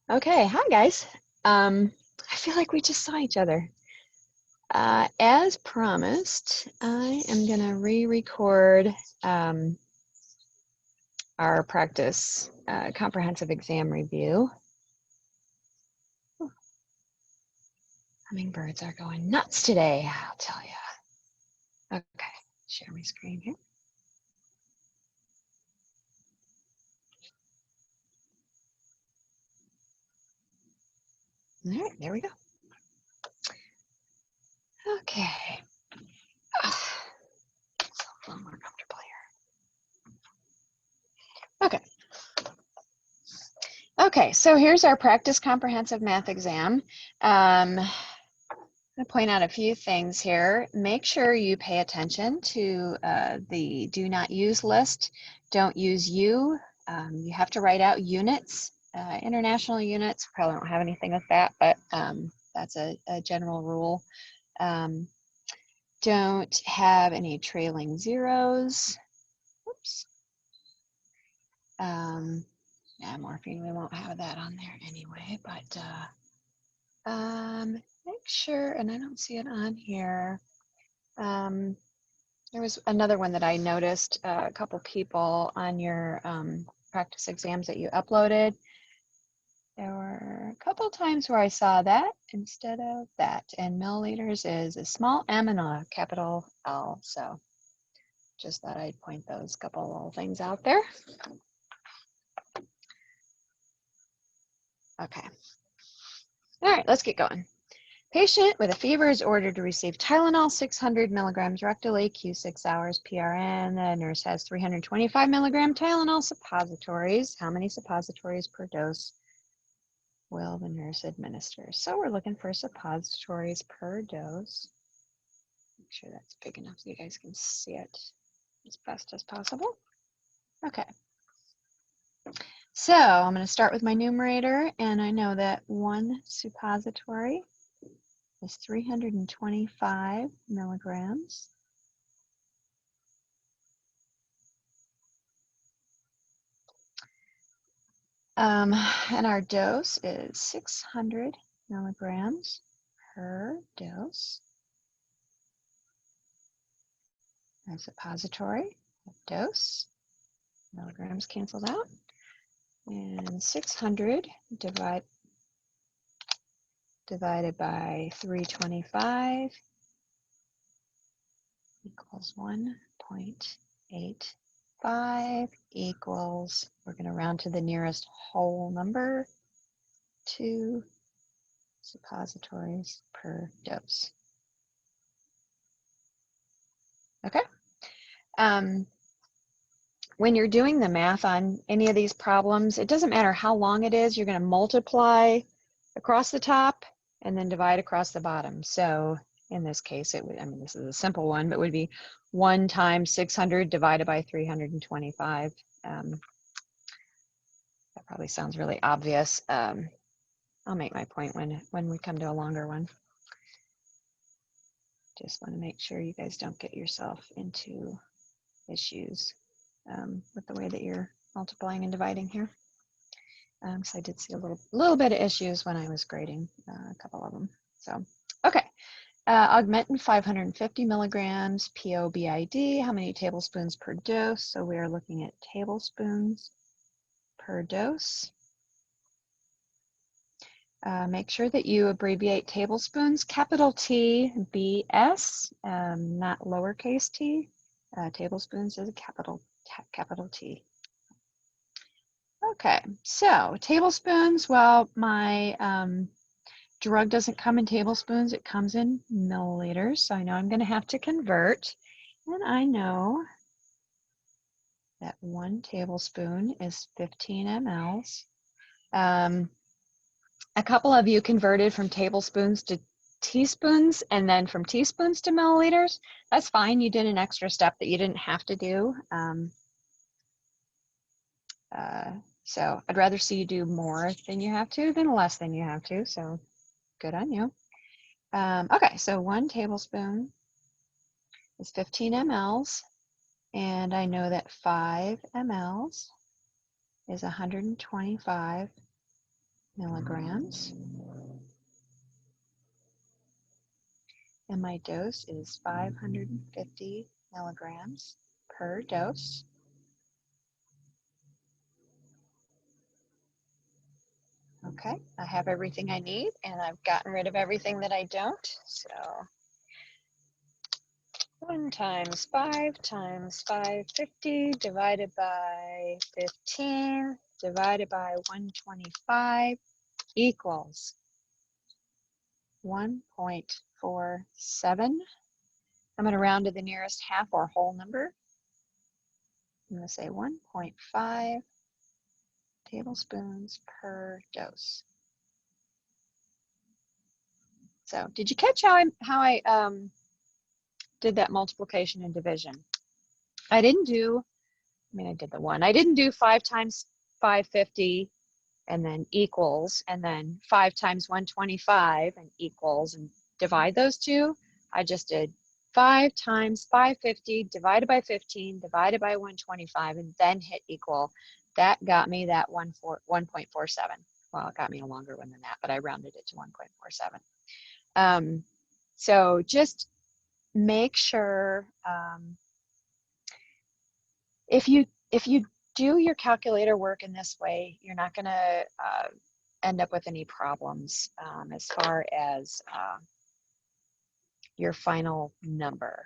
Okay, hi guys. I feel like we just saw each other. As promised, I am gonna re-record our practice comprehensive exam review. Hummingbirds are going nuts today, I'll tell you. Okay, share my screen here. All right, there we go. Okay. A little more comfortable here. Okay. Okay, so here's our practice comprehensive math exam. I'm going to point out a few things here. Make sure you pay attention to the do not use list. Don't use you. You have to write out units, international units. Probably don't have anything with that, but that's a general rule. Don't have any trailing zeros. Oops. Yeah, morphine, we won't have that on there anyway, but make sure, and I don't see it on here. There was another one that I noticed, a couple people on your practice exams that you uploaded. There were a couple times where I saw that instead of that, and milliliters is a small m and a capital L, so just thought I'd point those couple little things out there. Okay. All right, let's get going. Patient with a fever is ordered to receive Tylenol 600 milligrams rectally, Q6 hours PRN. The nurse has 325 milligram Tylenol suppositories. How many suppositories per dose will the nurse administer? So we're looking for suppositories per dose. Make sure that's big enough so you guys can see it as best as possible. Okay. So I'm going to start with my numerator, and I know that one suppository is 325 milligrams. And our dose is 600 milligrams per dose. Our suppository dose, milligrams canceled out, and 600 divided by 325 equals 1.85 equals, we're going to round to the nearest whole number, 2 suppositories per dose. Okay. When you're doing the math on any of these problems, it doesn't matter how long it is, you're going to multiply across the top and then divide across the bottom. So in this case, it would, I mean, this is a simple one, but it would be 1 times 600 divided by 325. That probably sounds really obvious. I'll make my point when we come to a longer one. Just want to make sure you guys don't get yourself into issues with the way that you're multiplying and dividing here. So I did see a little bit of issues when I was grading a couple of them. So, okay. Augmentin 550 milligrams, POBID, how many tablespoons per dose? So we are looking at tablespoons per dose. Make sure that you abbreviate tablespoons, capital T, BS, not lowercase t. Tablespoons is a capital T. Okay, so tablespoons, well, my drug doesn't come in tablespoons, it comes in milliliters, so I know I'm going to have to convert, and I know that 1 tablespoon is 15 mLs. A couple of you converted from tablespoons to teaspoons and then from teaspoons to milliliters. That's fine, you did an extra step that you didn't have to do. So I'd rather see you do more than you have to than less than you have to, so good on you. Okay, so 1 tablespoon is 15 mLs, and I know that 5 mLs is 125 milligrams. And my dose is 550 milligrams per dose. Okay, I have everything I need, and I've gotten rid of everything that I don't. So 1 times 5 times 550 divided by 15 divided by 125 equals 1.47. I'm going to round to the nearest half or whole number. I'm going to say 1.5 tablespoons per dose. So did you catch how I did that multiplication and division? I didn't do, I did the one. I didn't do 5 times 550 and then equals, and then 5 times 125 and equals, and divide those two. I just did 5 times 550 divided by 15 divided by 125 and then hit equal. That got me that 1.47. Well, it got me a longer one than that, but I rounded it to 1.47. So just make sure if you do your calculator work in this way, you're not going to end up with any problems as far as your final number.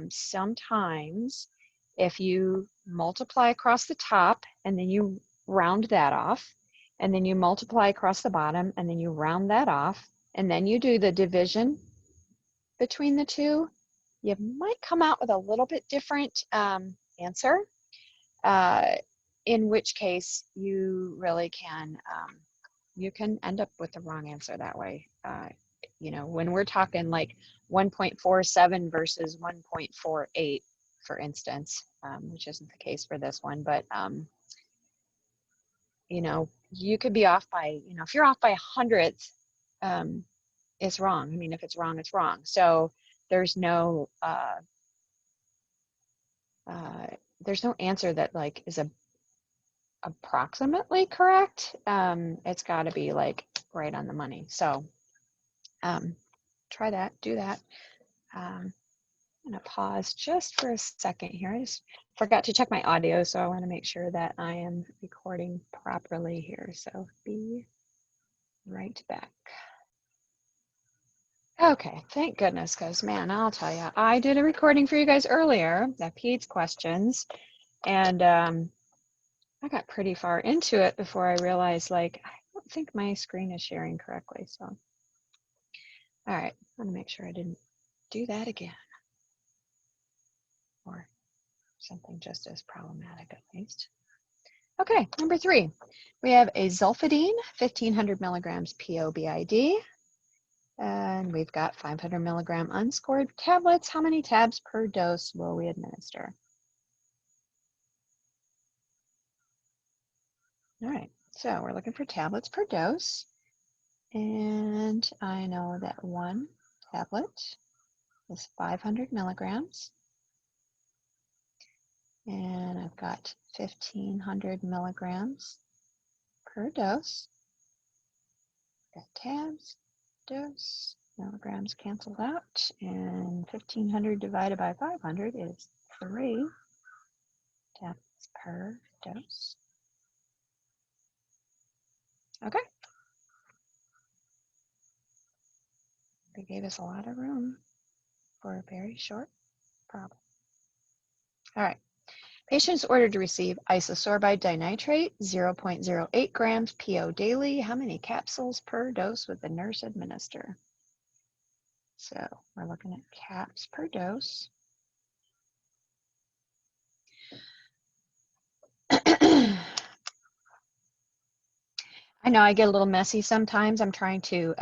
Sometimes if you multiply across the top and then you round that off, and then you multiply across the bottom and then you round that off, and then you do the division between the two, you might come out with a little bit different answer, in which case you really can, you can end up with the wrong answer that way. You know, when we're talking like 1.47 versus 1.48, for instance, which isn't the case for this one, but you know, you could be off by, you know, if you're off by a hundredth, it's wrong. I mean, if it's wrong, it's wrong. So there's no answer that like is approximately correct. It's got to be like right on the money. So try that, do that. I'm going to pause just for a second here. I just forgot to check my audio, so I want to make sure that I am recording properly here. So be right back. Okay, thank goodness, because man, I'll tell you, I did a recording for you guys earlier, the PEDS questions, and I got pretty far into it before I realized, like, I don't think my screen is sharing correctly. So, all right, I want to make sure I didn't do that again, or something just as problematic at least. Okay, number 3, we have a zolfidine, 1,500 milligrams POBID, and we've got 500 milligram unscored tablets. How many tabs per dose will we administer? All right, so we're looking for tablets per dose, and I know that 1 tablet is 500 milligrams, and I've got 1,500 milligrams per dose. Got tabs, dose, milligrams canceled out, and 1,500 divided by 500 is 3 tablets per dose. Okay. They gave us a lot of room for a very short problem. All right. Patients ordered to receive isosorbide dinitrate, 0.08 grams PO daily. How many capsules per dose would the nurse administer? So we're looking at caps per dose. I know I get a little messy sometimes. I'm trying to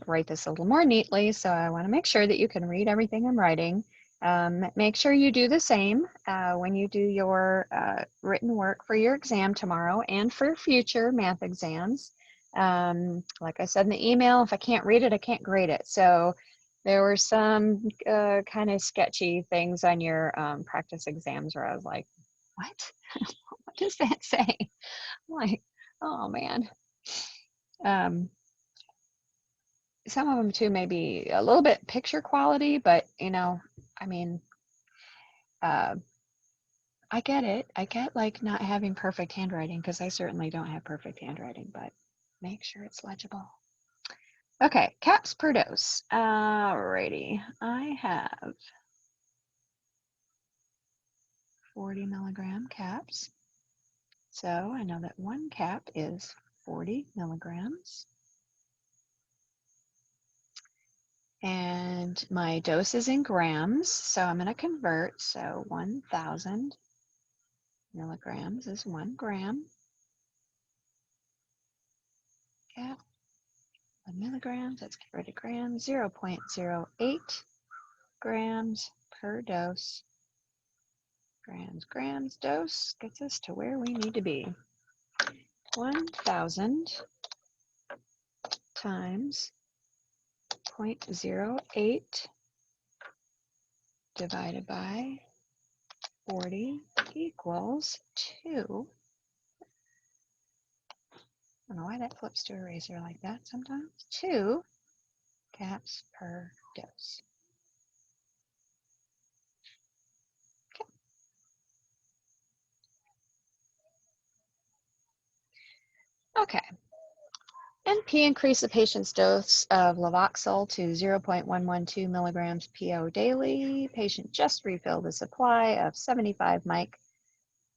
write this a little more neatly, so I want to make sure that you can read everything I'm writing. Make sure you do the same when you do your written work for your exam tomorrow and for future math exams. Like I said in the email, if I can't read it, I can't grade it. So there were some kind of sketchy things on your practice exams where I was like, what? What does that say? I'm like, oh man. Some of them too may be a little bit picture quality, but you know, I mean, I get it. I get like not having perfect handwriting because I certainly don't have perfect handwriting, but make sure it's legible. Okay, caps per dose. Alrighty, I have 40 milligram caps. So I know that one cap is 40 milligrams. And my dose is in grams, so I'm going to convert. So 1,000 milligrams is 1 gram. Cap, 1 milligrams, that's converted to grams, 0.08 grams per dose. Grams, dose gets us to where we need to be. 1,000 times 0.08 divided by 40 equals 2. I don't know why that flips to a razor like that sometimes. 2 caps per dose. Okay. NP increased the patient's dose of Lavoxil to 0.112 milligrams PO daily. Patient just refilled a supply of 75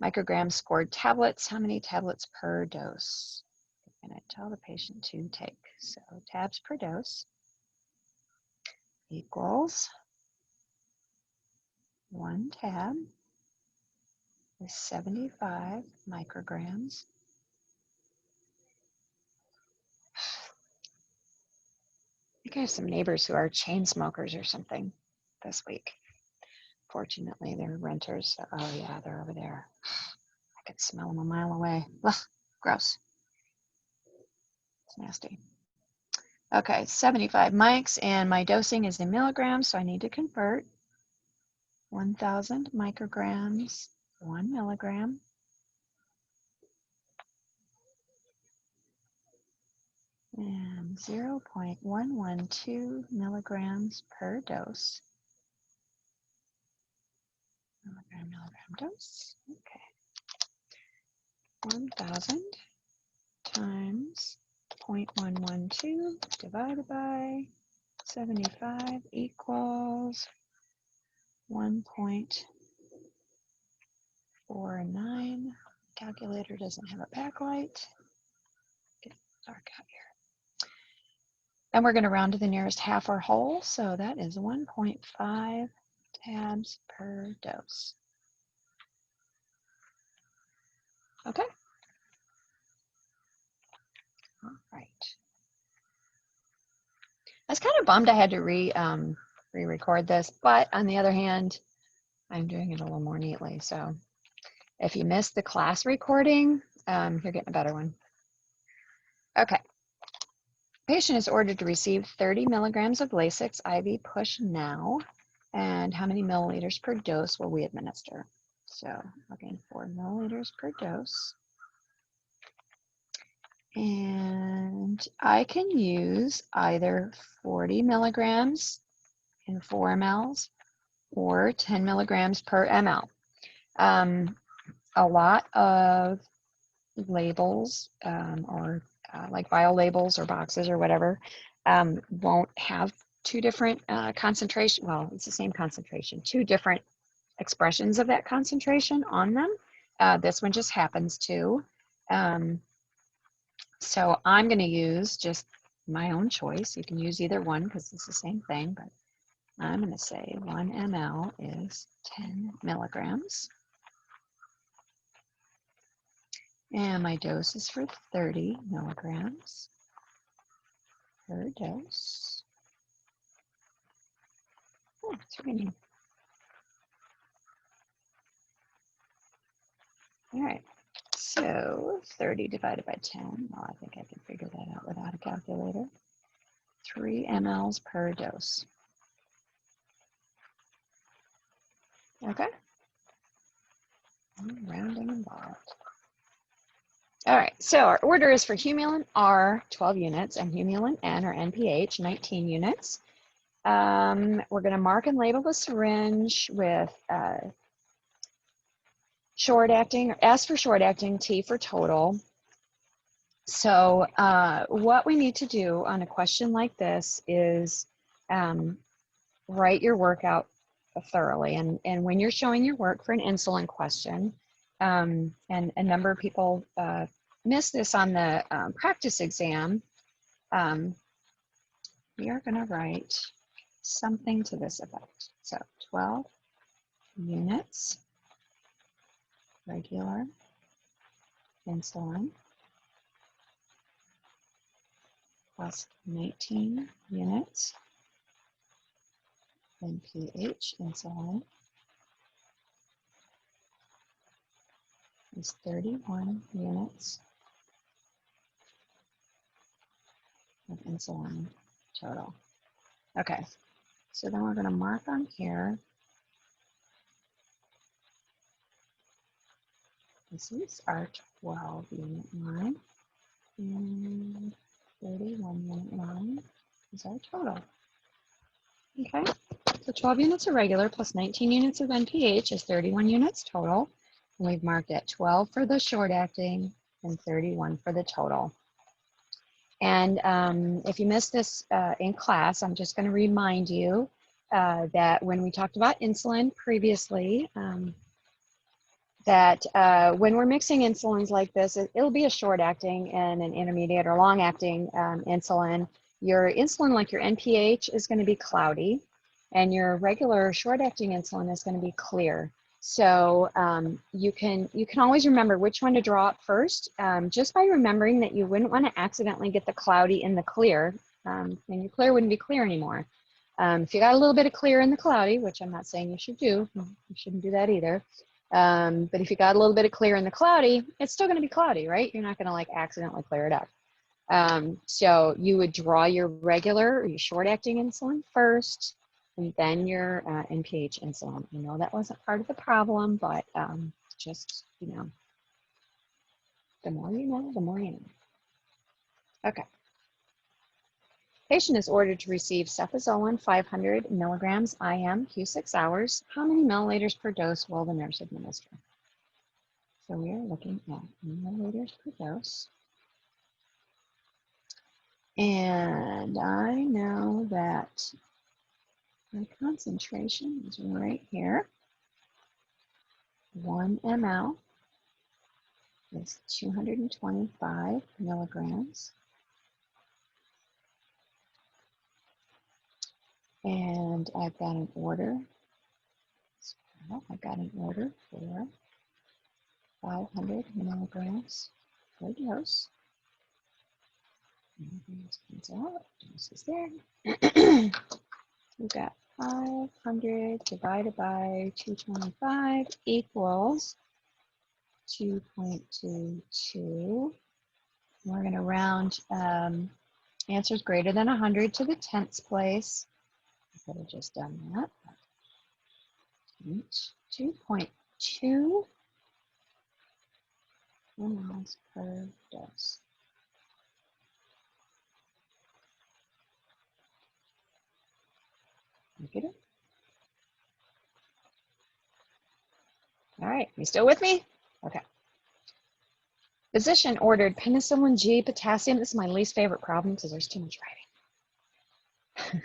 micrograms scored tablets. How many tablets per dose? I'm going to tell the patient to take. So tabs per dose equals 1 tab is 75 micrograms. I think I have some neighbors who are chain smokers or something this week. Fortunately, they're renters. So, oh yeah, they're over there. I could smell them a mile away. Ugh, gross. It's nasty. Okay, 75 mics, and my dosing is in milligrams, so I need to convert. 1,000 micrograms, 1 milligram. And 0.112 milligrams per dose. Milligram dose. Okay. 1,000 times 0.112 divided by 75 equals 1.49. Calculator doesn't have a backlight. Get dark out here. And we're going to round to the nearest half or whole, so that is 1.5 tabs per dose. Okay. All right. I was kind of bummed I had to re-record this, but on the other hand, I'm doing it a little more neatly. So if you missed the class recording, you're getting a better one. Okay. Patient is ordered to receive 30 milligrams of Lasix IV push now. And how many milliliters per dose will we administer? So looking for milliliters per dose. And I can use either 40 milligrams in 4 mLs or 10 milligrams per ml. A lot of labels or like vial labels or boxes or whatever won't have 2 different concentration. Well, it's the same concentration, 2 different expressions of that concentration on them. This one just happens to. So I'm going to use just my own choice. You can use either one because it's the same thing, but I'm going to say 1 ml is 10 milligrams. And my dose is for 30 milligrams per dose. Oh, it's raining. All right, so 30 divided by 10. Well, I think I can figure that out without a calculator. 3 mLs per dose. Okay. Rounding involved. All right, so our order is for Humulin R, 12 units, and Humulin N, or NPH, 19 units. We're going to mark and label the syringe with short acting, or S for short acting, T for total. So what we need to do on a question like this is write your work out thoroughly. And when you're showing your work for an insulin question, and a number of people miss this on the practice exam, we are going to write something to this effect. So 12 units regular insulin plus 19 units NPH insulin is 31 units of insulin total. Okay, so then we're going to mark on here. This is our 12 unit line, and 31 unit line is our total. Okay, so 12 units of regular plus 19 units of NPH is 31 units total. And we've marked at 12 for the short acting and 31 for the total. And if you missed this in class, I'm just going to remind you that when we talked about insulin previously, that when we're mixing insulins like this, it'll be a short acting and an intermediate or long acting insulin. Your insulin, like your NPH, is going to be cloudy, and your regular short acting insulin is going to be clear. So you can always remember which one to draw up first, just by remembering that you wouldn't want to accidentally get the cloudy in the clear, and your clear wouldn't be clear anymore. If you got a little bit of clear in the cloudy, which I'm not saying you should do, you shouldn't do that either. But if you got a little bit of clear in the cloudy, it's still going to be cloudy, right? You're not going to like accidentally clear it up. So you would draw your regular or your short acting insulin first, and then your NPH insulin. I know that wasn't part of the problem, but just, you know, the more you know, the more you know. Okay. Patient is ordered to receive cefazolin 500 milligrams IM Q6 hours. How many milliliters per dose will the nurse administer? So we are looking at milliliters per dose. And I know that my concentration is right here. 1 ml is 225 milligrams. And I've got an order. I've got an order for 500 milligrams per dose. Dose is there. We've got 500 divided by 225 equals 2.22. We're going to round answers greater than 100 to the tenths place. I could have just done that. 2.2 mLs per dose. Get it? All right, you still with me? Okay. Physician ordered penicillin G potassium. This is my least favorite problem because there's too much writing.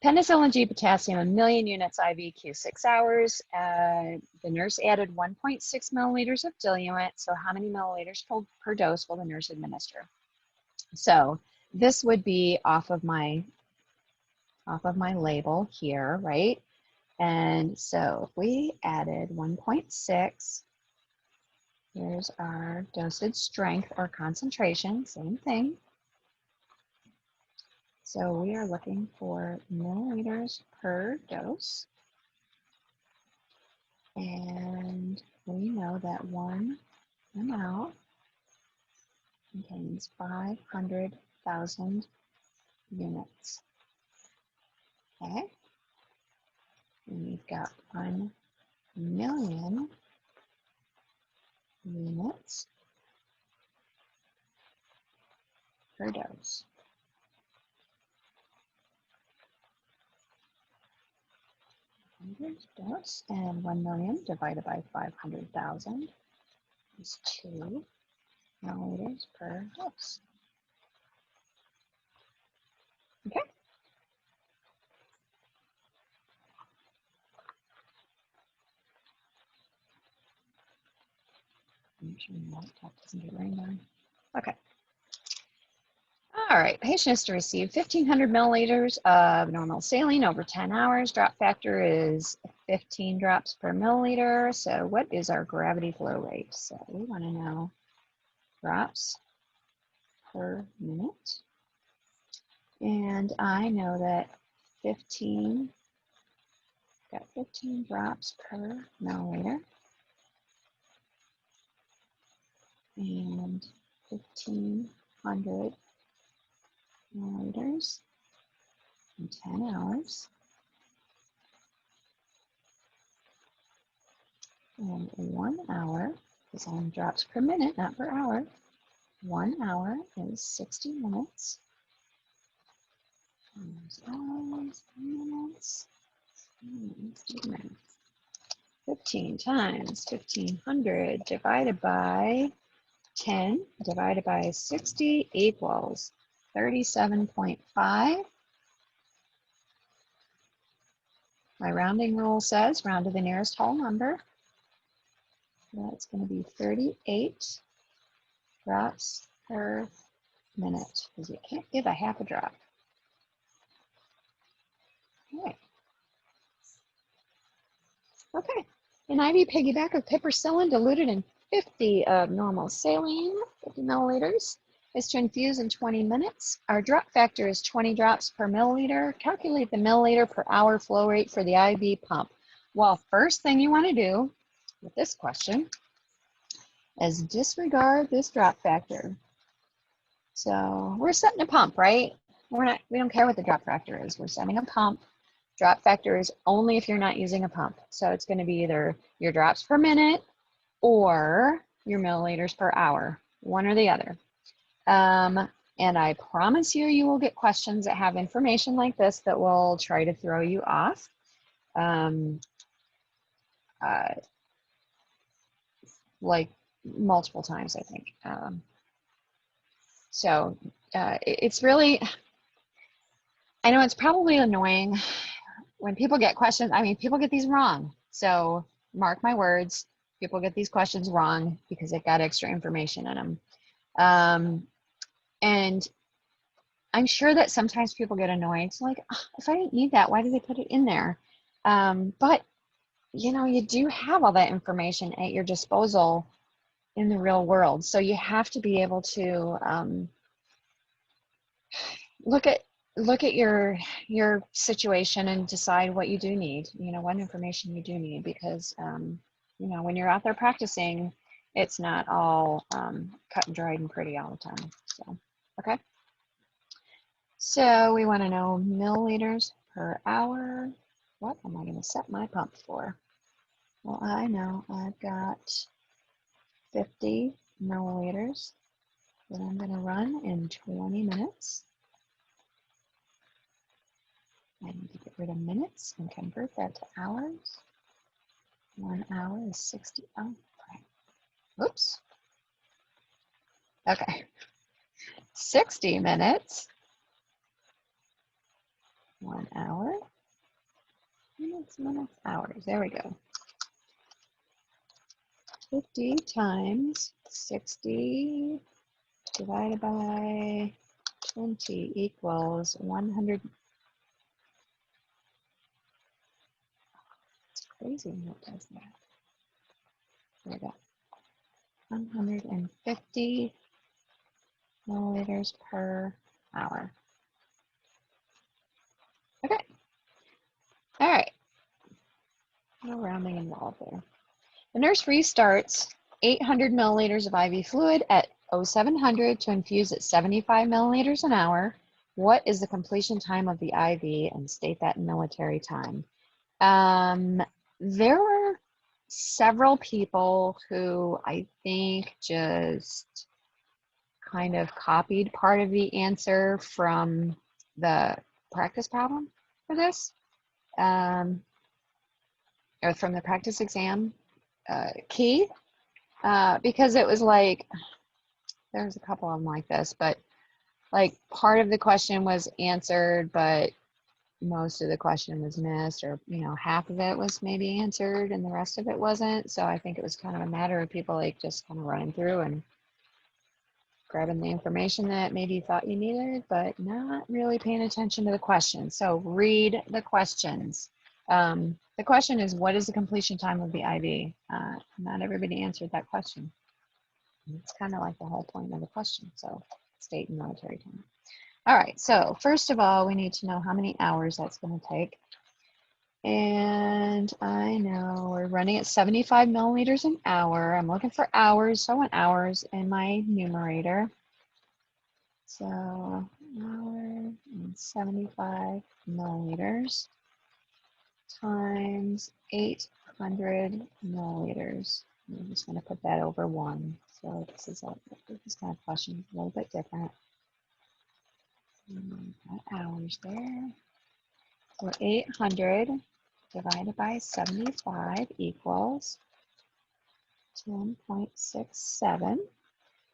Penicillin G potassium, 1,000,000 units IV Q6 hours. The nurse added 1.6 milliliters of diluent. So how many milliliters per dose will the nurse administer? So this would be off of my label here, right? And so if we added 1.6, here's our dosage strength or concentration, same thing. So we are looking for milliliters per dose. And we know that 1 ml contains 500,000 units. Okay. And we've got 1,000,000 units per dose. Dose, and 1 million divided by 500,000 is 2 milliliters per dose. Okay. I'm sure my laptop doesn't get rained on. Okay. All right, patient is to receive 1,500 milliliters of normal saline over 10 hours. Drop factor is 15 drops per milliliter. So what is our gravity flow rate? So we want to know drops per minute. And I know that 15 drops per milliliter. And 1,500 milliliters in 10 hours. And 1 hour, because I'm drops per minute, not per hour. 1 hour is 60 minutes. Hours, minutes, 15 times 1,500 divided by 10 divided by 60 equals 37.5. My rounding rule says round to the nearest whole number. That's going to be 38 drops per minute, because you can't give a half a drop. Okay. Okay. An IV piggyback of piperacillin diluted in 50 of normal saline, 50 milliliters, is to infuse in 20 minutes. Our drop factor is 20 drops per milliliter. Calculate the milliliter per hour flow rate for the IV pump. Well, first thing you want to do with this question is disregard this drop factor. So we're setting a pump, right? We don't care what the drop factor is. We're setting a pump. Drop factor is only if you're not using a pump. So it's going to be either your drops per minute or your milliliters per hour, one or the other. And I promise you, you will get questions that have information like this that will try to throw you off. Like multiple times, I think. It's really, I know it's probably annoying when people get questions. I mean, people get these wrong. So mark my words, people get these questions wrong because they've got extra information in them. And I'm sure that sometimes people get annoyed. It's like, oh, if I didn't need that, why did they put it in there? But you know, you do have all that information at your disposal in the real world. So you have to be able to look at your situation and decide what you do need, you know, what information you do need, because you know, when you're out there practicing, it's not all cut and dried and pretty all the time. So, okay. So we want to know milliliters per hour. What am I going to set my pump for? Well, I know I've got 50 milliliters that I'm going to run in 20 minutes. I need to get rid of minutes and convert that to hours. 1 hour is 60. Oh, right. Oops. Okay. 60 minutes. 1 hour. Minutes, hours. There we go. 50 times 60 divided by 20 equals 100. It's crazy when it does that. There we go. 150 milliliters per hour. Okay. All right. No rounding involved there. The nurse restarts 800 milliliters of IV fluid at 0700 to infuse at 75 milliliters an hour. What is the completion time of the IV, and state that in military time? There were several people who I think just kind of copied part of the answer from the practice problem for this, or from the practice exam key, because it was like, there's a couple of them like this, but like part of the question was answered, but most of the question was missed, or half of it was maybe answered and the rest of it wasn't. So I think it was kind of a matter of people like just kind of running through and grabbing the information that maybe you thought you needed, but not really paying attention to the question. So read the questions. The question is, what is the completion time of the IV? Not everybody answered that question. It's kind of like the whole point of the question. So state and military time. All right, so first of all, we need to know how many hours that's going to take. And I know we're running at 75 milliliters an hour. I'm looking for hours, so I want hours in my numerator. So hour and 75 milliliters times 800 milliliters. I'm just going to put that over 1. So this kind of question is a little bit different. Got hours there. So 800 divided by 75 equals 10.67.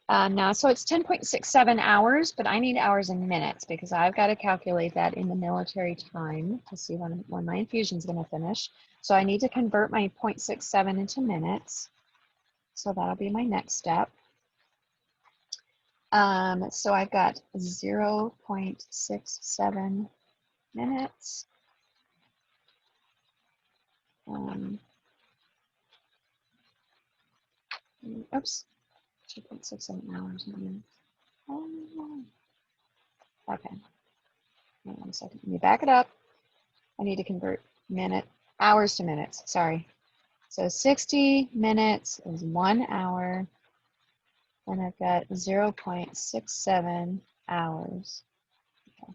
Now, so it's 10.67 hours, but I need hours in minutes because I've got to calculate that in the military time to see when my infusion is going to finish. So I need to convert my 0.67 into minutes. So that'll be my next step. So I've got 0.67 minutes. Oops, 2.67 hours. Okay, hang on a second. Let me back it up. I need to convert hours to minutes. Sorry. So 60 minutes is 1 hour, and I've got 0.67 hours. Okay.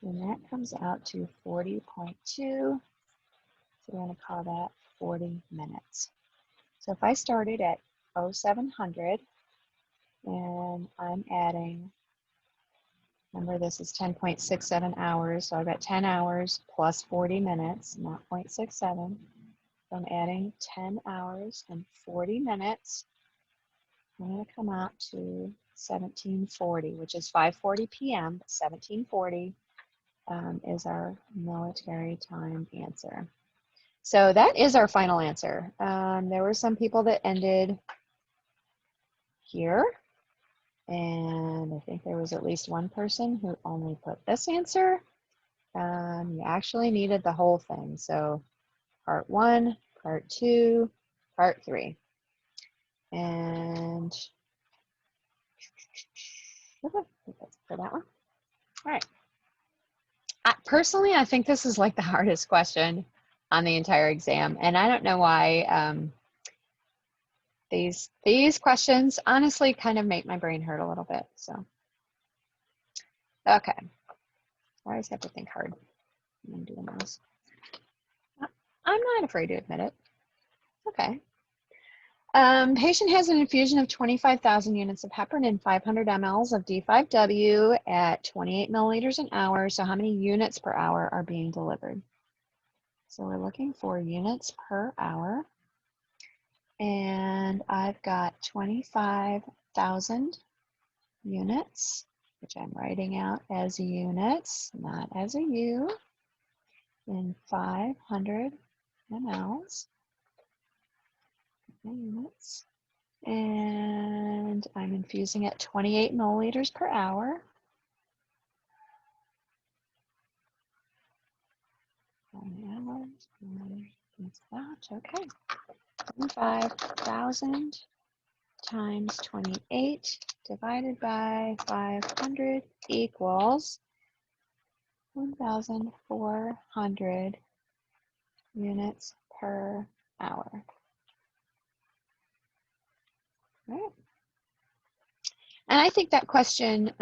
And that comes out to 40.2. So we're going to call that 40 minutes. So if I started at 0700 and I'm adding, remember this is 10.67 hours, so I've got 10 hours plus 40 minutes, not 0.67. So I'm adding 10 hours and 40 minutes. I'm going to come out to 1740, which is 5:40 p.m. 1740 is our military time answer. So that is our final answer. There were some people that ended here, and I think there was at least one person who only put this answer. You actually needed the whole thing. So part 1, part 2, part 3. And that's for that one. All right. Personally, I think this is like the hardest question on the entire exam, and I don't know why. These questions honestly kind of make my brain hurt a little bit. So, okay, I always have to think hard when I'm doing those. I'm not afraid to admit it. Okay. Patient has an infusion of 25,000 units of heparin and 500 mLs of D5W at 28 milliliters an hour. So how many units per hour are being delivered? So we're looking for units per hour. And I've got 25,000 units, which I'm writing out as units, not as a U, in 500 mLs. Units. And I'm infusing at 28 milliliters per hour. Okay. 25,000 times 28 divided by 500 equals 1,400 units per hour. Right. And I think that question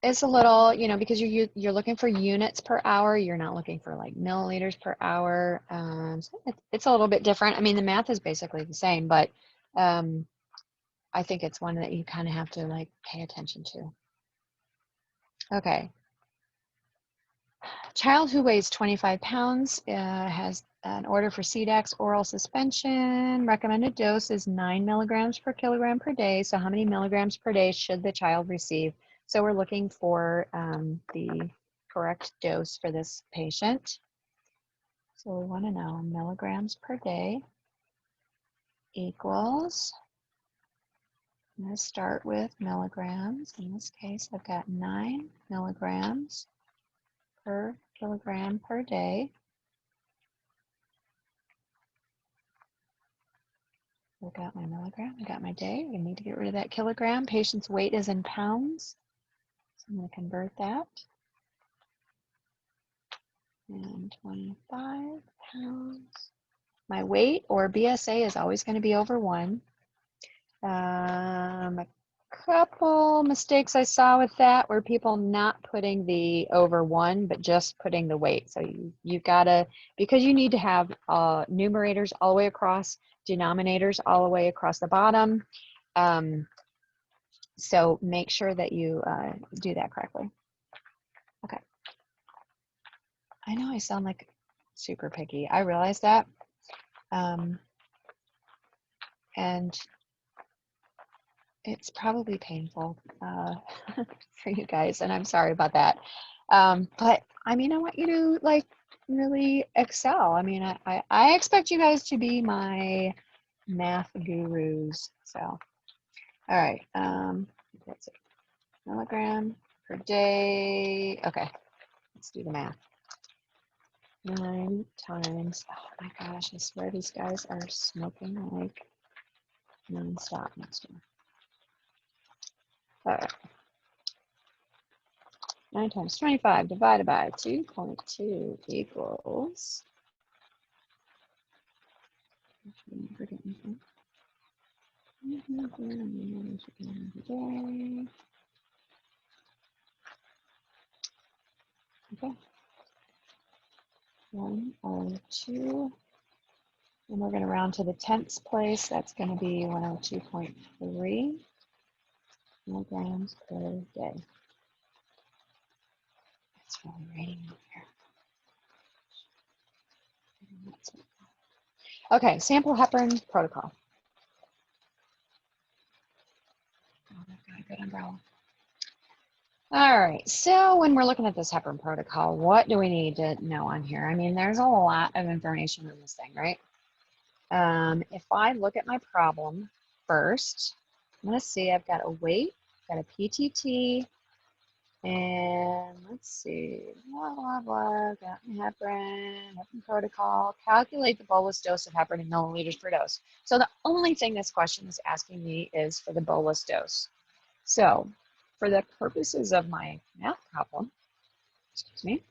is a little, you know, because you're looking for units per hour. You're not looking for like milliliters per hour. So it's a little bit different. I mean, the math is basically the same, but I think it's one that you kind of have to like pay attention to. Okay. Child who weighs 25 pounds has an order for CDAX oral suspension. Recommended dose is 9 milligrams per kilogram per day. So how many milligrams per day should the child receive? So we're looking for the correct dose for this patient. So we want to know milligrams per day equals, I'm going to start with milligrams. In this case, I've got 9 milligrams per kilogram per day. I got my milligram, I got my day. I need to get rid of that kilogram. Patient's weight is in pounds. So I'm going to convert that. And 25 pounds. My weight, or BSA, is always going to be over 1. A couple mistakes I saw with that were people not putting the over 1, but just putting the weight. So you gotta, because you need to have numerators all the way across, denominators all the way across the bottom. So make sure that you do that correctly. Okay. I know I sound like super picky. I realize that. And it's probably painful for you guys, and I'm sorry about that. But I mean, I want you to like really excel. I mean, I expect you guys to be my math gurus. So, all right, that's it. Milligram per day. Okay, let's do the math. 9 times, oh my gosh, I swear these guys are smoking like nonstop next door. All right. 9 times 25 divided by 2.2 equals. Okay. 102. And we're going to round to the tenths place. That's going to be 102.3 milligrams per day. It's really raining out here. Okay, sample heparin protocol. Oh, I've got a good umbrella. All right, so when we're looking at this heparin protocol, what do we need to know on here? I mean, there's a lot of information in this thing, right? If I look at my problem first, I'm going to see I've got a weight, got a PTT, and let's see, blah, blah, blah, got my heparin protocol, calculate the bolus dose of heparin in milliliters per dose. So the only thing this question is asking me is for the bolus dose. So for the purposes of my math problem, excuse me,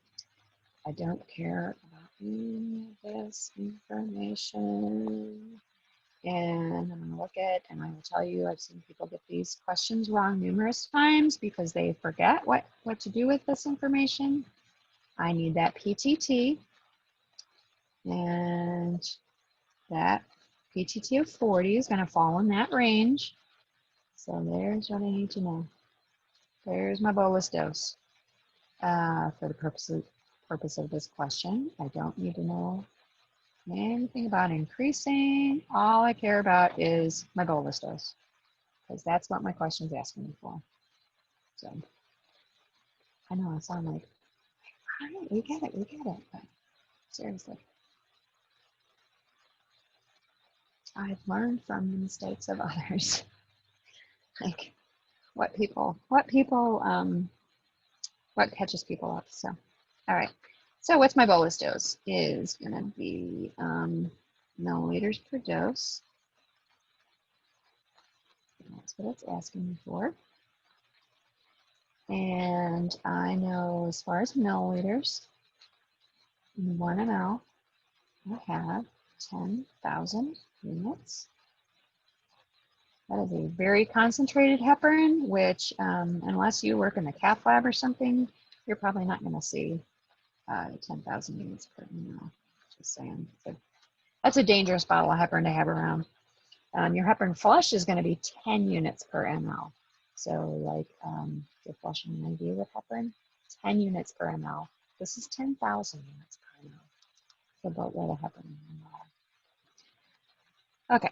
I don't care about any of this information. And I'm going to look at, and I will tell you, I've seen people get these questions wrong numerous times because they forget what to do with this information. I need that PTT, and that PTT of 40 is going to fall in that range. So there's what I need to know. There's my bolus dose. For the purpose of this question, I don't need to know anything about increasing. All I care about is my bolus dose, because that's what my question's asking me for. So I know I sound like, all right, we get it, but seriously, I've learned from the mistakes of others. Like what catches people up. So, all right. So what's my bolus dose is going to be milliliters per dose. That's what it's asking me for. And I know as far as milliliters, in 1 ml, I have 10,000 units That is a very concentrated heparin, which unless you work in the cath lab or something, you're probably not going to see 10,000 units per ml. Just saying. So that's a dangerous bottle of heparin to have around. Your heparin flush is going to be 10 units per ml. So like you're flushing an IV with heparin, 10 units per ml. This is 10,000 units per ml. So about what a heparin ml. Okay.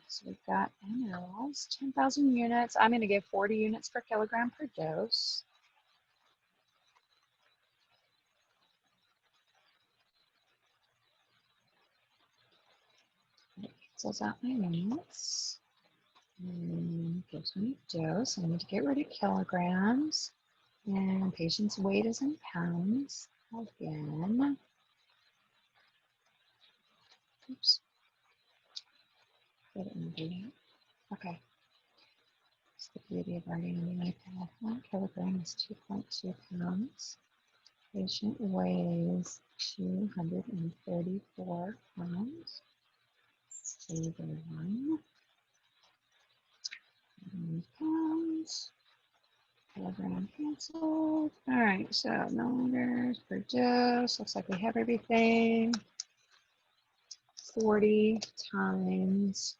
So we've got mLs, 10,000 units. I'm going to give 40 units per kilogram per dose. It cancels out my units. And gives me dose. I need to get rid of kilograms. And patient's weight is in pounds. Again. Oops. Okay. That's the beauty of writing on the iPad. 1 kilogram is 2.2 pounds. Patient weighs 234 pounds. Over 1 pounds. Kilogram canceled. All right, so milliliters per dose. Looks like we have everything. 40 times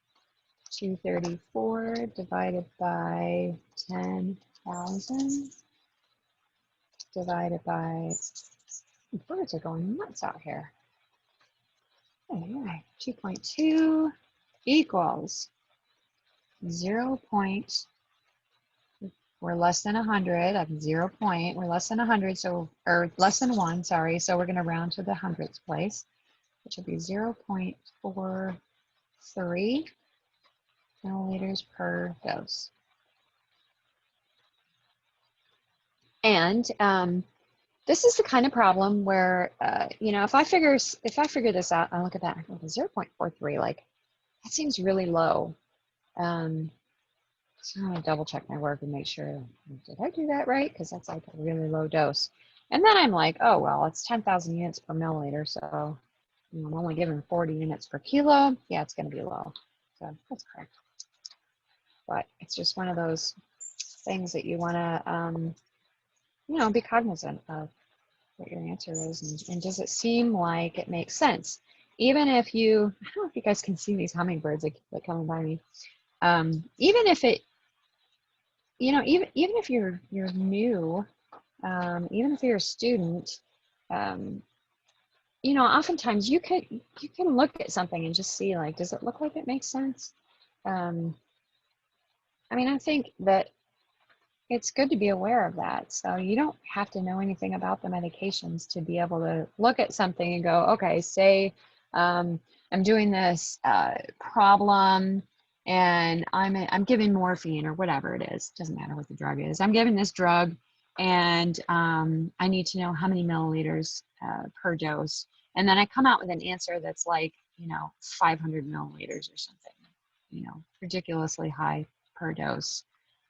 234 divided by 10,000 divided by, birds are going nuts out here. Anyway, 2.2 equals 0. We're less than 100. I'm 0. We're less than 100, so, or less than 1, sorry. So we're going to round to the hundredths place, which will be 0.43 milliliters per dose. And this is the kind of problem where, you know, if I figure this out, I look at that, I go, 0.43, like, that seems really low. So I'm gonna double check my work and make sure, did I do that right? Because that's like a really low dose. And then I'm like, oh, well, it's 10,000 units per milliliter. So you know, I'm only given 40 units per kilo. Yeah, it's gonna be low. So that's correct. But it's just one of those things that you wanna, you know, be cognizant of what your answer is, and does it seem like it makes sense? Even if you, I don't know if you guys can see these hummingbirds that keep coming by me. Even if it, you know, even if you're new, even if you're a student, you know, oftentimes you can look at something and just see, like, does it look like it makes sense? I mean, I think that it's good to be aware of that. So you don't have to know anything about the medications to be able to look at something and go, okay, say I'm doing this problem and I'm giving morphine or whatever it is. Doesn't matter what the drug is. I'm giving this drug and I need to know how many milliliters per dose. And then I come out with an answer that's like, you know, 500 milliliters or something, you know, ridiculously high per dose.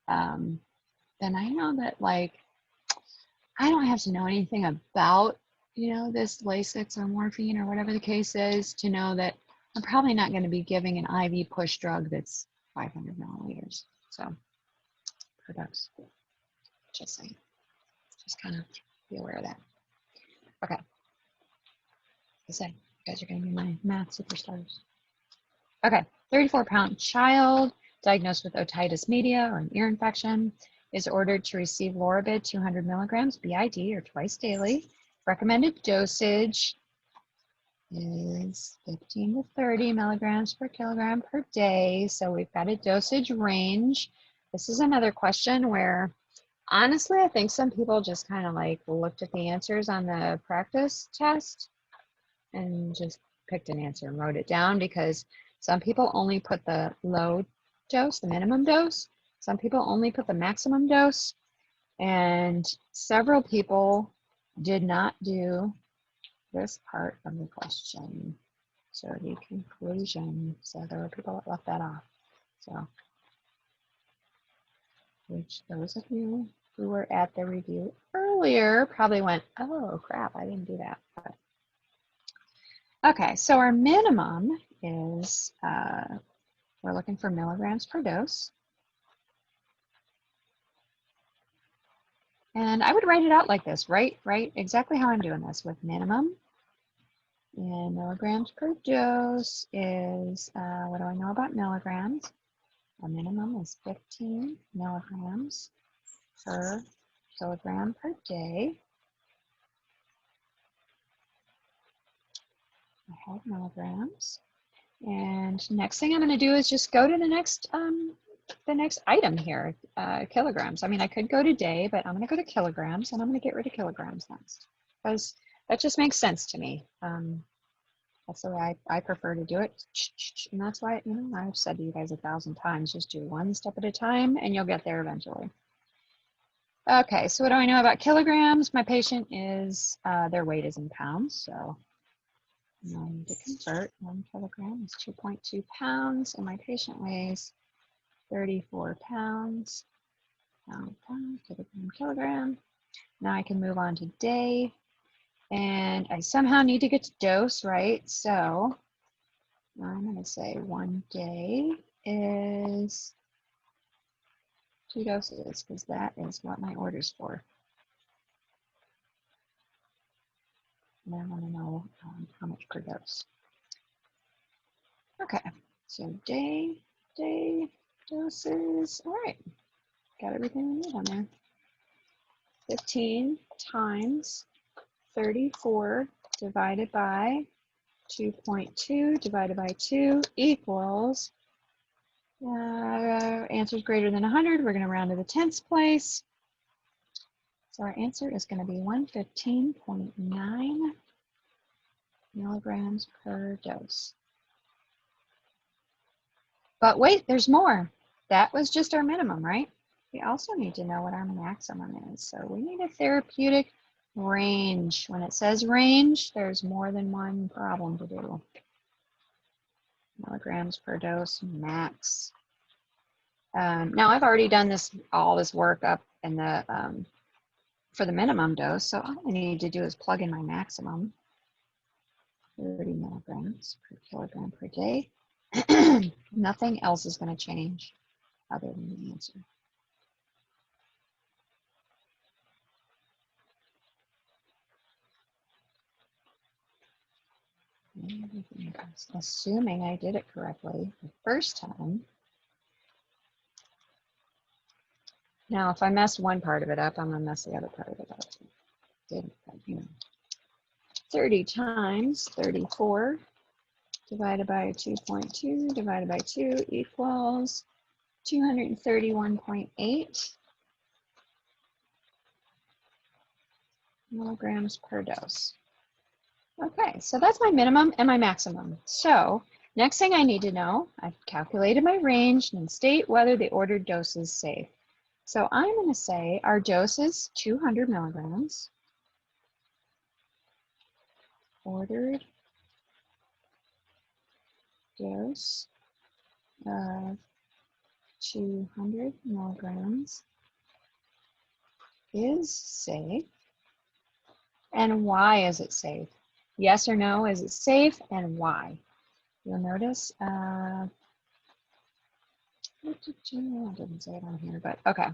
Then I know that, like, I don't have to know anything about, you know, this Lasix or morphine or whatever the case is to know that I'm probably not going to be giving an IV push drug that's 500 milliliters. So, per dose. Just saying. Just kind of be aware of that. Okay. Like I said, you guys are going to be my math superstars. Okay. 34-pound child diagnosed with otitis media or an ear infection is ordered to receive Lorabid 200 milligrams BID or twice daily. Recommended dosage is 15 to 30 milligrams per kilogram per day. So we've got a dosage range. This is another question where, honestly, I think some people just kind of like looked at the answers on the practice test and just picked an answer and wrote it down, because some people only put the low dose, the minimum dose. Some people only put the maximum dose, and several people did not do this part of the question. So the conclusion, so there were people that left that off. So, which those of you who were at the review earlier probably went, oh crap, I didn't do that. But, okay, so our minimum is We're looking for milligrams per dose. And I would write it out like this, right exactly how I'm doing this, with minimum in milligrams per dose is, what do I know about milligrams? Our minimum is 15 milligrams per kilogram per day. I have milligrams. And next thing I'm going to do is just go to the next item here, kilograms. I mean, I could go to day, but I'm going to go to kilograms, and I'm going to get rid of kilograms next, because that just makes sense to me. That's the way I prefer to do it. And that's why, you know, I've said to you guys 1,000 times, just do one step at a time and you'll get there eventually. Okay, so what do I know about kilograms? My patient is, their weight is in pounds, so I need to convert. 1 kilogram is 2.2 pounds, and my patient weighs 34 pounds. Pound, kilogram. Now I can move on to day, and I somehow need to get to dose, right? So I'm going to say 1 day is 2 doses, because that is what my order's for. And I want to know how much per dose. Okay, so day, doses. All right, got everything we need on there. 15 times 34 divided by 2.2 divided by 2 equals, answer is greater than 100. We're going to round to the tenths place. So our answer is going to be 115.9 milligrams per dose. But wait, there's more. That was just our minimum, right? We also need to know what our maximum is. So we need a therapeutic range. When it says range, there's more than one problem to do. Milligrams per dose max. Now I've already done all this work up in the for the minimum dose, so all I need to do is plug in my maximum. 30 milligrams per kilogram per day. Nothing else is going to change other than the answer. Assuming I did it correctly the first time. Now, if I mess one part of it up, I'm going to mess the other part of it up. Didn't, you know. 30 times 34 divided by 2.2 divided by 2 equals 231.8 milligrams per dose. Okay, so that's my minimum and my maximum. So next thing I need to know, I've calculated my range and state whether the ordered dose is safe. So I'm going to say our dose is 200 milligrams. Ordered dose of 200 milligrams is safe. And why is it safe? Yes or no, is it safe, and why? You'll notice, I didn't say it on here, but okay.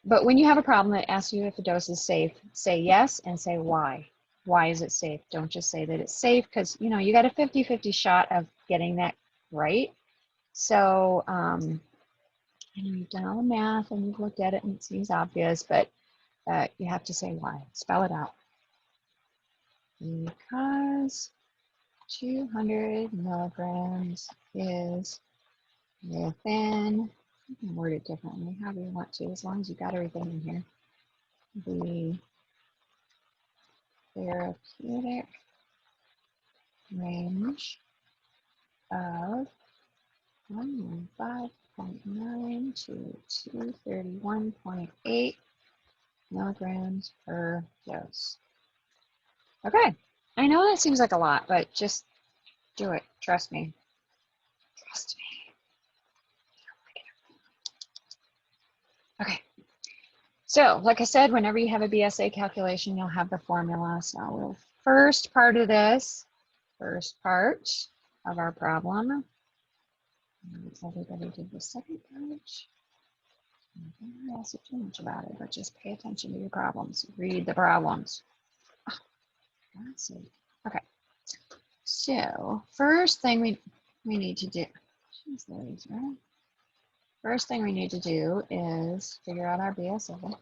But when you have a problem that asks you if a dose is safe, say yes and say why. Why is it safe? Don't just say that it's safe, because you know you got a 50-50 shot of getting that right. So you know, you've done all the math and you've looked at it and it seems obvious, but you have to say why. Spell it out. Because 200 milligrams is within, you can word it differently, however you want to, as long as you got everything in here, the therapeutic range of 115.9 to 231.8 milligrams per dose. Okay, I know that seems like a lot, but just do it. Trust me. Trust me. Okay. So, like I said, whenever you have a BSA calculation, you'll have the formula. So, first part of our problem Everybody did the second page. Don't ask too much about it, but just pay attention to your problems. Read the problems. Oh, let's see. Okay. So first thing we need to do. Jeez Louise, right? First thing we need to do is figure out our BSA.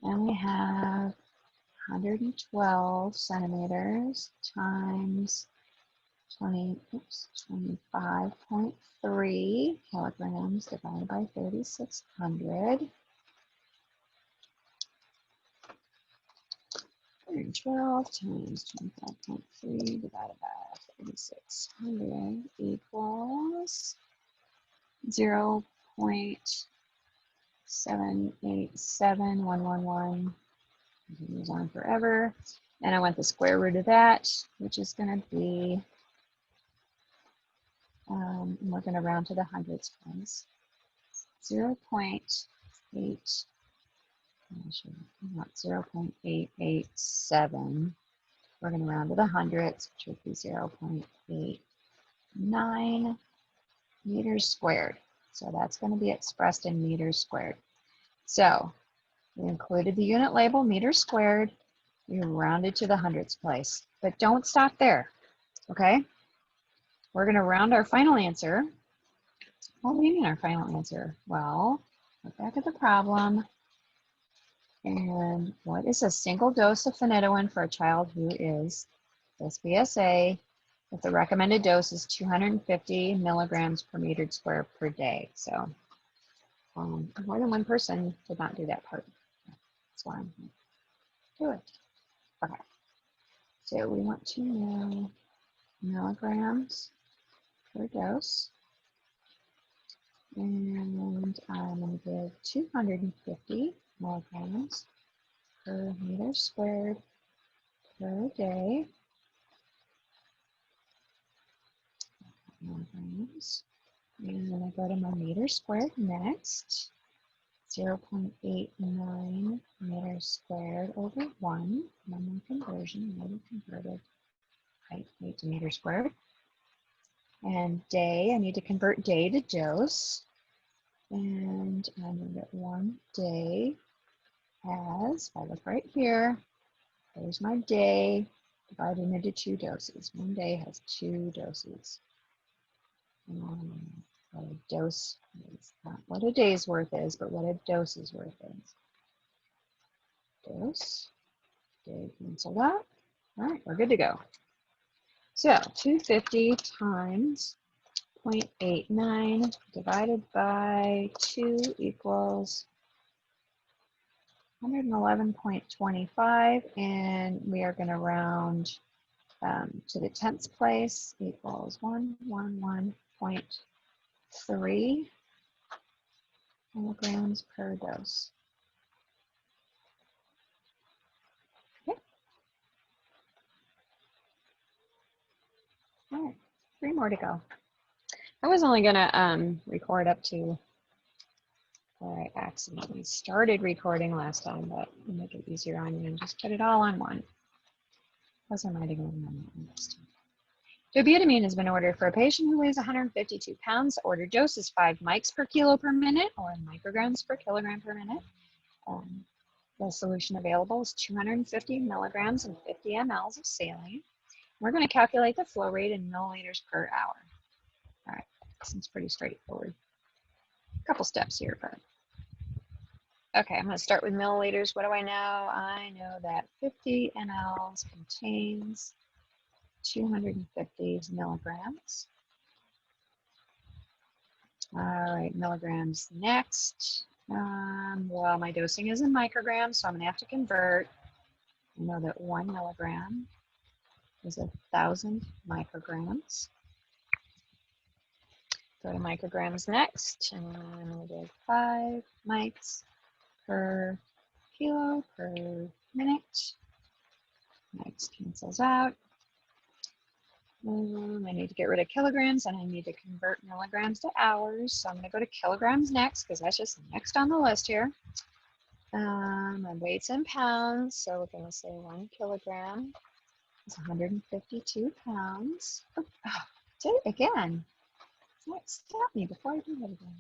And we have 112 centimeters times 25.3 kilograms divided by 3,600. 112 times 25.3 divided by 3,600 equals 0.787111. It goes on forever. And I want the square root of that, which is going to be, we're going to round to the hundreds place, 0.8, not 0.887. We're going to round to the hundreds, which would be 0.89 meters squared. So that's going to be expressed in meters squared. So we included the unit label, meters squared. We rounded to the hundreds place, but don't stop there, okay? We're going to round our final answer. What do you mean our final answer? Well, look back at the problem. And what is a single dose of phenytoin for a child who is this BSA if the recommended dose is 250 milligrams per meter square per day? So more than one person did not do that part. That's why I'm going to do it. Okay. So we want to know milligrams per dose. And I'm going to give 250 milligrams per meter squared per day. Milligrams. And then I go to my meter squared next. 0.89 meters squared over 1. One more conversion, already converted height to meter squared. And day, I need to convert day to dose. And I know that 1 day has, if I look right here, there's my day divided into 2 doses. 1 day has 2 doses. What a dose is, not what a day's worth is, but what a dose's worth is. Dose, day canceled out. All right, we're good to go. So 250 times 0.89 divided by 2 equals 111.25, and we are going to round to the 10th place, equals 111.3 milligrams per dose. Okay. All right, 3 more to go. I was only going to record up to where I accidentally started recording last time, but to make it easier on you and just put it all on one. Plus, I might have gone on that one next time. Dobutamine has been ordered for a patient who weighs 152 pounds. Order dose is 5 mics per kilo per minute or micrograms per kilogram per minute. The solution available is 250 milligrams and 50 mLs of saline. We're going to calculate the flow rate in milliliters per hour. All right, seems pretty straightforward. A couple steps here, but okay, I'm going to start with milliliters. What do I know? I know that 50 mLs contains 250 milligrams. All right, milligrams next. Well, my dosing is in micrograms, so I'm going to have to convert. I know that 1 milligram is 1,000 micrograms. Go to micrograms next, and we did 5 mics per kilo per minute. Mics cancels out. I need to get rid of kilograms, and I need to convert milligrams to hours. So I'm going to go to kilograms next, because that's just next on the list here. My weight's in pounds, so we're going to say 1 kilogram is 152 pounds. Oh, did it again. Don't stop me before I do that again.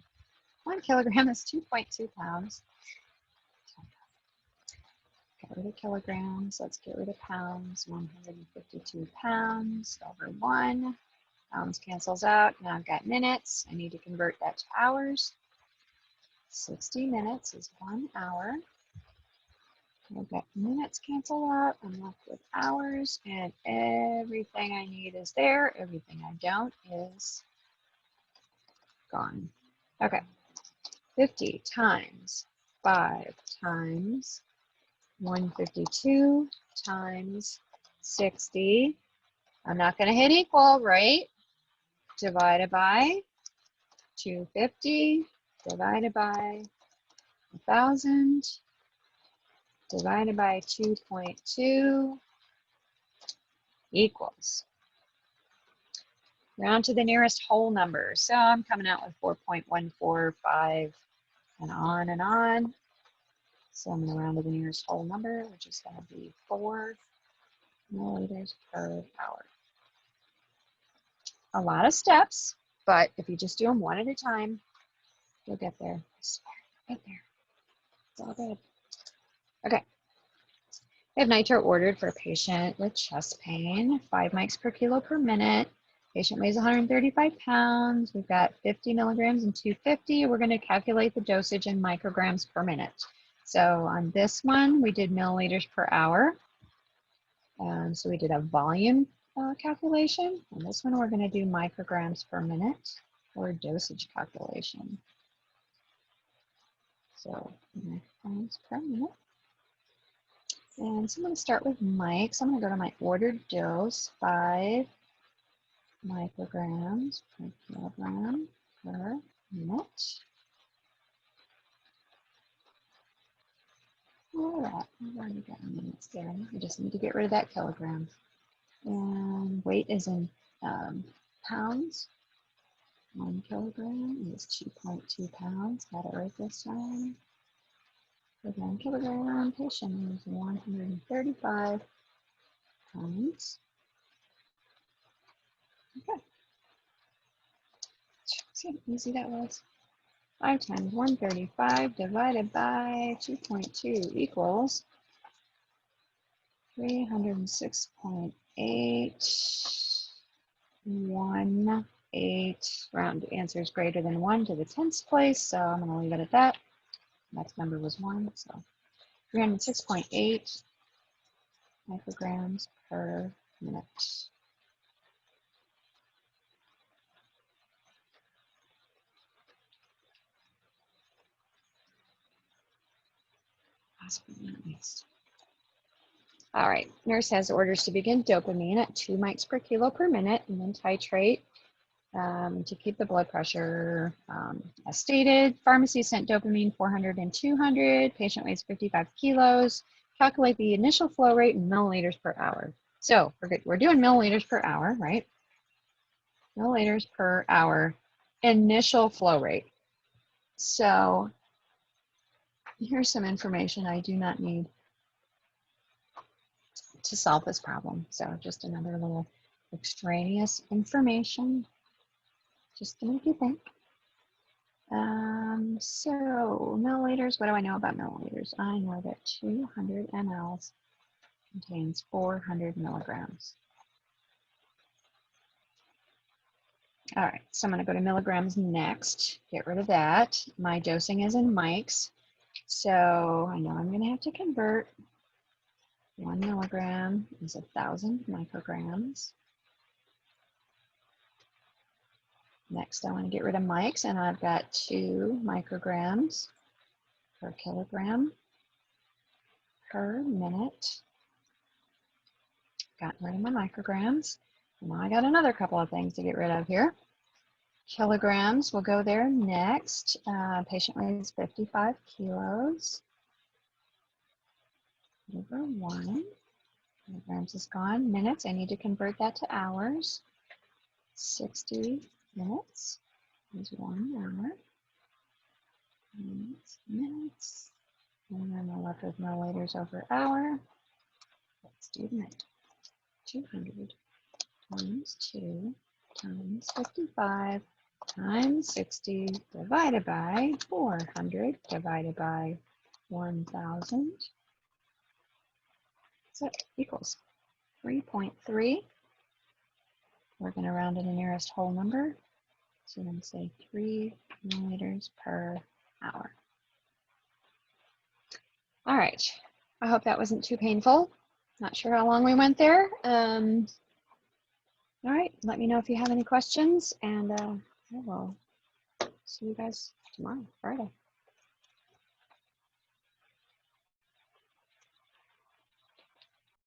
1 kilogram is 2.2 pounds. Get rid of kilograms. Let's get rid of pounds. 152 pounds over 1. Pounds cancels out. Now I've got minutes. I need to convert that to hours. 60 minutes is 1 hour. I've got minutes cancel out. I'm left with hours, and everything I need is there. Everything I don't is gone. Okay. 50 times 5 times 152 times 60. I'm not going to hit equal, right? Divided by 250, divided by 1,000, divided by 2.2 equals. Round to the nearest whole number. So I'm coming out with 4.145 and on and on. So I'm going to round to the nearest whole number, which is going to be 4 milliliters per hour. A lot of steps, but if you just do them one at a time, you'll get there. I swear, right there. It's all good. Okay. We have nitro ordered for a patient with chest pain, 5 mics per kilo per minute. Patient weighs 135 pounds. We've got 50 milligrams and 250. We're going to calculate the dosage in micrograms per minute. So on this one, we did milliliters per hour. So we did a volume calculation. On this one, we're going to do micrograms per minute or dosage calculation. So micrograms per minute. And so I'm going to start with mics. I'm going to go to my ordered dose, 5 micrograms per kilogram per minute. All right, I've already got minutes there. I just need to get rid of that kilogram. And weight is in pounds. 1 kilogram is 2.2 pounds. Got it right this time. For 1 kilogram, patient is 135 pounds. Okay. See how easy that was? 5 times 135 divided by 2.2 equals 306.818. Round answer is greater than 1 to the 10th place, so I'm going to leave it at that. Next number was 1, so 306.8 micrograms per minute. Last but not least. All right, nurse has orders to begin dopamine at 2 mics per kilo per minute and then titrate to keep the blood pressure as stated. Pharmacy sent dopamine 400 and 200. Patient weighs 55 kilos. Calculate the initial flow rate in milliliters per hour. So we're doing milliliters per hour, right? Milliliters per hour, initial flow rate. So here's some information I do not need to solve this problem. So just another little extraneous information just to make you think. So milliliters, what do I know about milliliters? I know that 200 mLs contains 400 milligrams. All right, so I'm going to go to milligrams next. Get rid of that. My dosing is in mics. So I know I'm going to have to convert. 1 milligram is 1,000 micrograms. Next, I want to get rid of mics, and I've got 2 micrograms per kilogram per minute. Got rid of my micrograms. And now I got another couple of things to get rid of here. Kilograms will go there next. Patient weighs 55 kilos. Over 1. Kilograms is gone. Minutes, I need to convert that to hours. 60 minutes is 1 hour. Minutes. And then I'm left with milliliters over hour. Let's do the minute. 200 times 2 times 55 times 60 divided by 400 divided by 1,000. So it equals 3.3. We're going to round to the nearest whole number. So we're going to say 3 milliliters per hour. All right. I hope that wasn't too painful. Not sure how long we went there. All right. Let me know if you have any questions, and I will see you guys tomorrow, Friday.